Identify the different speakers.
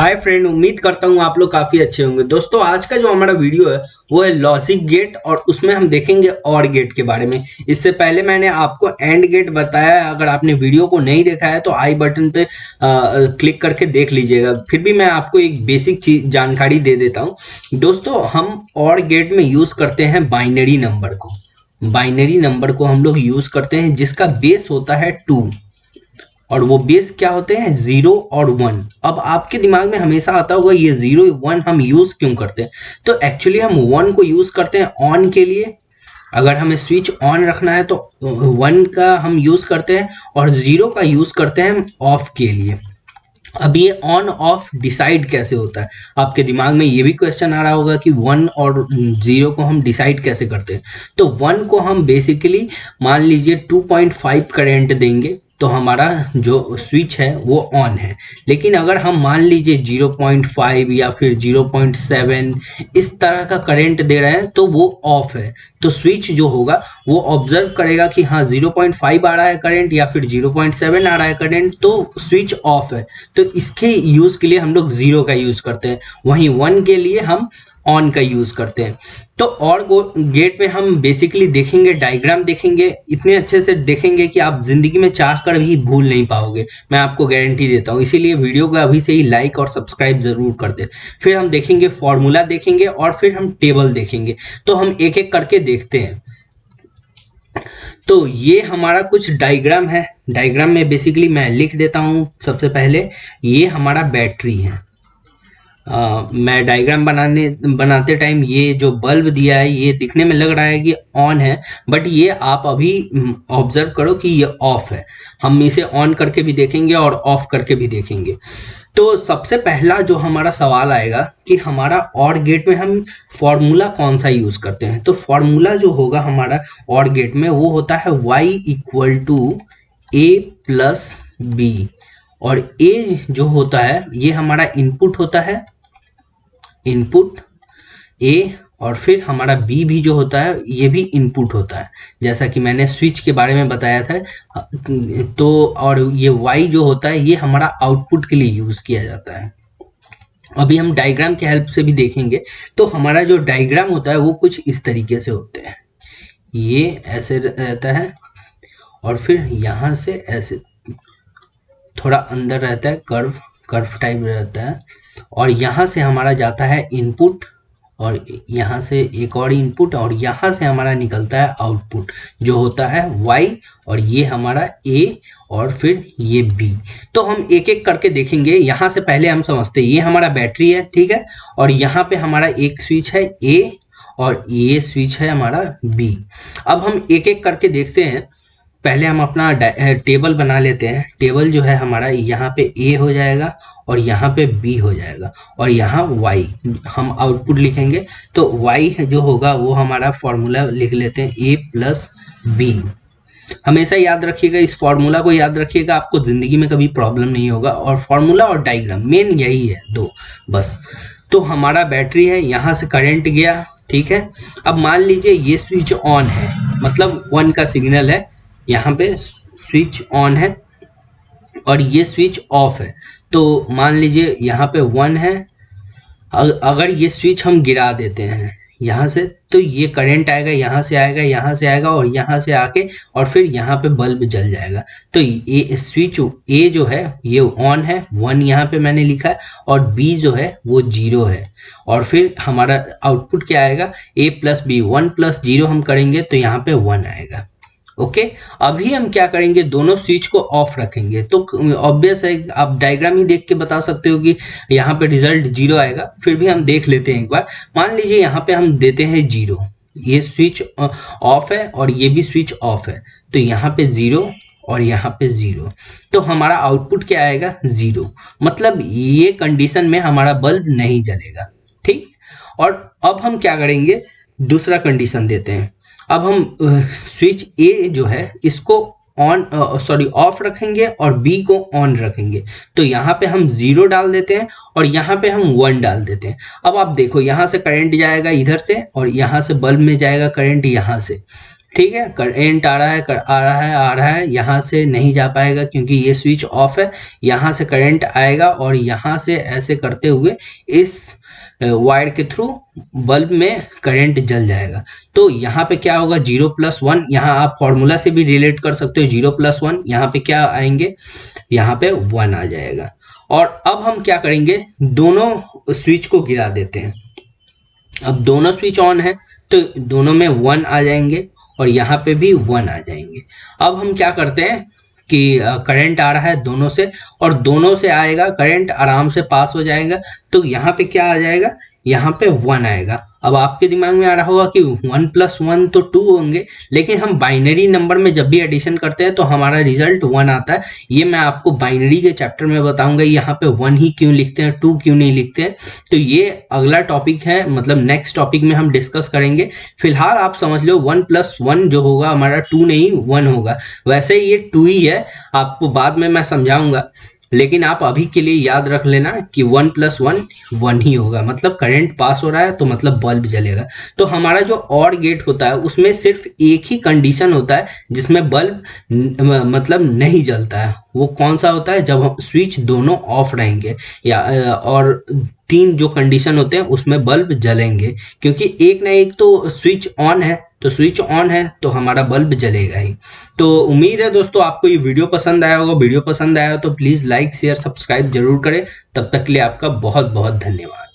Speaker 1: Hi friend, उम्मीद करता हूँ आप लोग काफी अच्छे होंगे। दोस्तों, आज का जो हमारा वीडियो है वो है लॉजिक गेट और उसमें हम देखेंगे और गेट के बारे में। इससे पहले मैंने आपको एंड गेट बताया है। अगर आपने वीडियो को नहीं देखा है तो आई बटन पे क्लिक करके देख लीजिएगा। फिर भी मैं आपको एक बेसिक चीज जानकारी दे देता हूँ। दोस्तों, हम और गेट में यूज करते हैं बाइनरी नंबर को। बाइनरी नंबर को हम लोग यूज करते हैं जिसका बेस होता है 2 और वो बेस क्या होते हैं 0 और 1। अब आपके दिमाग में हमेशा आता होगा ये 0 1 हम यूज क्यों करते हैं। तो एक्चुअली हम 1 को यूज करते हैं ऑन के लिए। अगर हमें स्विच ऑन रखना है तो 1 का हम यूज करते हैं और 0 का यूज करते हैं हम ऑफ के लिए। अब ये ऑन ऑफ डिसाइड कैसे होता है, आपके दिमाग में ये भी क्वेश्चन आ रहा होगा कि 1 और 0 को हम डिसाइड कैसे करते हैं। तो 1 को हम बेसिकली मान लीजिए 2.5 करंट देंगे तो हमारा जो स्विच है वो ऑन है। लेकिन अगर हम मान लीजिए 0.5 या फिर 0.7 इस तरह का करंट दे रहे हैं तो वो ऑफ है। तो स्विच जो होगा वो ऑब्जर्व करेगा कि हाँ 0.5 आ रहा है करंट या फिर 0.7 आ रहा है करंट, तो स्विच ऑफ है। तो इसके यूज के लिए हम लोग 0 का यूज करते हैं, वहीं 1 के लिए हम ऑन का यूज करते हैं। तो और गेट में हम बेसिकली देखेंगे, डायग्राम देखेंगे, इतने अच्छे से देखेंगे कि आप जिंदगी में चाह कर भी भूल नहीं पाओगे, मैं आपको गारंटी देता हूँ। इसीलिए वीडियो को अभी से ही लाइक और सब्सक्राइब जरूर कर दे। फिर हम देखेंगे फॉर्मूला देखेंगे और फिर हम टेबल देखेंगे। तो हम एक एक करके देखते हैं। तो ये हमारा कुछ डायग्राम है। डायग्राम में बेसिकली मैं लिख देता हूँ। सबसे पहले ये हमारा बैटरी है। मैं डायग्राम बनाते टाइम ये जो बल्ब दिया है ये दिखने में लग रहा है कि ऑन है, बट ये आप अभी ऑब्जर्व करो कि ये ऑफ है। हम इसे ऑन करके भी देखेंगे और ऑफ करके भी देखेंगे। तो सबसे पहला जो हमारा सवाल आएगा कि हमारा और गेट में हम फॉर्मूला कौन सा यूज करते हैं। तो फॉर्मूला जो होगा हमारा और गेट में वो होता है y equal to A plus B. और a जो होता है ये हमारा इनपुट होता है, इनपुट a, और फिर हमारा b भी जो होता है ये भी इनपुट होता है, जैसा कि मैंने स्विच के बारे में बताया था। तो और ये y जो होता है ये हमारा आउटपुट के लिए यूज किया जाता है। अभी हम डायग्राम के हेल्प से भी देखेंगे। तो हमारा जो डायग्राम होता है वो कुछ इस तरीके से होते हैं। ये ऐसे रहता है और फिर यहाँ से ऐसे थोड़ा अंदर रहता है, कर्व कर्व टाइप रहता है। और यहाँ से हमारा जाता है इनपुट और यहाँ से एक और इनपुट और यहाँ से हमारा निकलता है आउटपुट जो होता है y, और ये हमारा a और फिर ये b। तो हम एक एक करके देखेंगे। यहाँ से पहले हम समझते हैं ये हमारा बैटरी है, ठीक है। और यहाँ पे हमारा एक स्विच है a और ये स्विच है हमारा b। अब हम एक एक करके देखते हैं। पहले हम अपना टेबल बना लेते हैं। टेबल जो है हमारा यहाँ पे a हो जाएगा और यहाँ पे b हो जाएगा और यहाँ y हम आउटपुट लिखेंगे। तो y जो होगा वो हमारा फॉर्मूला लिख लेते हैं a प्लस बी। हमेशा याद रखिएगा, इस फॉर्मूला को याद रखिएगा, आपको जिंदगी में कभी प्रॉब्लम नहीं होगा। और फॉर्मूला और डायग्राम मेन यही है दो बस। तो हमारा बैटरी है, यहाँ से करंट गया, ठीक है। अब मान लीजिए ये स्विच ऑन है, मतलब 1 का सिग्नल है, यहाँ पे स्विच ऑन है और ये स्विच ऑफ है। तो मान लीजिए यहाँ पे 1 है। अगर ये स्विच हम गिरा देते हैं यहाँ से तो ये करंट आएगा, यहाँ से आएगा, यहाँ से आएगा और यहाँ से आके और फिर यहाँ पे बल्ब जल जाएगा। तो ये स्विच ए जो है ये ऑन है, 1 यहाँ पे मैंने लिखा है, और बी जो है वो 0 है। और फिर हमारा आउटपुट क्या आएगा, ए प्लस बी। 1 प्लस 0 हम करेंगे तो यहाँ पे 1 आएगा। ओके। अभी हम क्या करेंगे, दोनों स्विच को ऑफ रखेंगे। तो ऑब्वियस है, आप डायग्राम ही देख के बता सकते हो कि यहाँ पे रिजल्ट 0 आएगा। फिर भी हम देख लेते हैं एक बार। मान लीजिए यहाँ पे हम देते हैं 0, ये स्विच ऑफ है और ये भी स्विच ऑफ है, तो यहाँ पे 0 और यहाँ पे 0। तो हमारा आउटपुट क्या आएगा, 0। मतलब ये कंडीशन में हमारा बल्ब नहीं जलेगा, ठीक। और अब हम क्या करेंगे, दूसरा कंडीशन देते हैं। अब हम स्विच ए जो है इसको ऑफ रखेंगे और बी को ऑन रखेंगे। तो यहाँ पे हम 0 डाल देते हैं और यहाँ पे हम 1 डाल देते हैं। अब आप देखो यहाँ से करंट जाएगा इधर से और यहाँ से बल्ब में जाएगा करंट यहाँ से। ठीक है, करंट आ रहा है, यहाँ से नहीं जा पाएगा क्योंकि ये स्विच ऑफ है। यहाँ से करंट आएगा और यहाँ से ऐसे करते हुए इस वायर के थ्रू बल्ब में करंट जल जाएगा। तो यहाँ पे क्या होगा, 0+1, यहाँ आप फॉर्मूला से भी रिलेट कर सकते हो। 0+1 यहाँ पे क्या आएंगे, यहाँ पे 1 आ जाएगा। और अब हम क्या करेंगे, दोनों स्विच को गिरा देते हैं। अब दोनों स्विच ऑन है तो दोनों में 1 आ जाएंगे और यहाँ पे भी 1 आ जाएंगे। अब हम क्या करते हैं कि करंट आ रहा है दोनों से, और दोनों से आएगा करंट, आराम से पास हो जाएगा। तो यहाँ पे क्या आ जाएगा, यहाँ पे 1 आएगा। अब आपके दिमाग में आ रहा होगा कि 1+1 तो 2 होंगे, लेकिन हम बाइनरी नंबर में जब भी एडिशन करते हैं तो हमारा रिजल्ट 1 आता है। ये मैं आपको बाइनरी के चैप्टर में बताऊंगा, यहाँ पे 1 ही क्यों लिखते हैं, 2 क्यों नहीं लिखते हैं। तो ये अगला टॉपिक है, मतलब नेक्स्ट टॉपिक में हम डिस्कस करेंगे। फिलहाल आप समझ लो 1+1 जो होगा हमारा 2 नहीं 1 होगा। वैसे ये 2 ही है, आपको बाद में मैं समझाऊंगा, लेकिन आप अभी के लिए याद रख लेना कि 1+1 1 ही होगा। मतलब करंट पास हो रहा है तो मतलब बल्ब जलेगा। तो हमारा जो और गेट होता है उसमें सिर्फ एक ही कंडीशन होता है जिसमें बल्ब मतलब नहीं जलता है। वो कौन सा होता है, जब स्विच दोनों ऑफ रहेंगे या और 3 जो कंडीशन होते हैं उसमें बल्ब जलेंगे, क्योंकि एक ना एक तो स्विच ऑन है, तो स्विच ऑन है तो हमारा बल्ब जलेगा ही। तो उम्मीद है दोस्तों आपको ये वीडियो पसंद आया होगा। वीडियो पसंद आया हो तो प्लीज़ लाइक शेयर सब्सक्राइब जरूर करें। तब तक के लिए आपका बहुत बहुत धन्यवाद।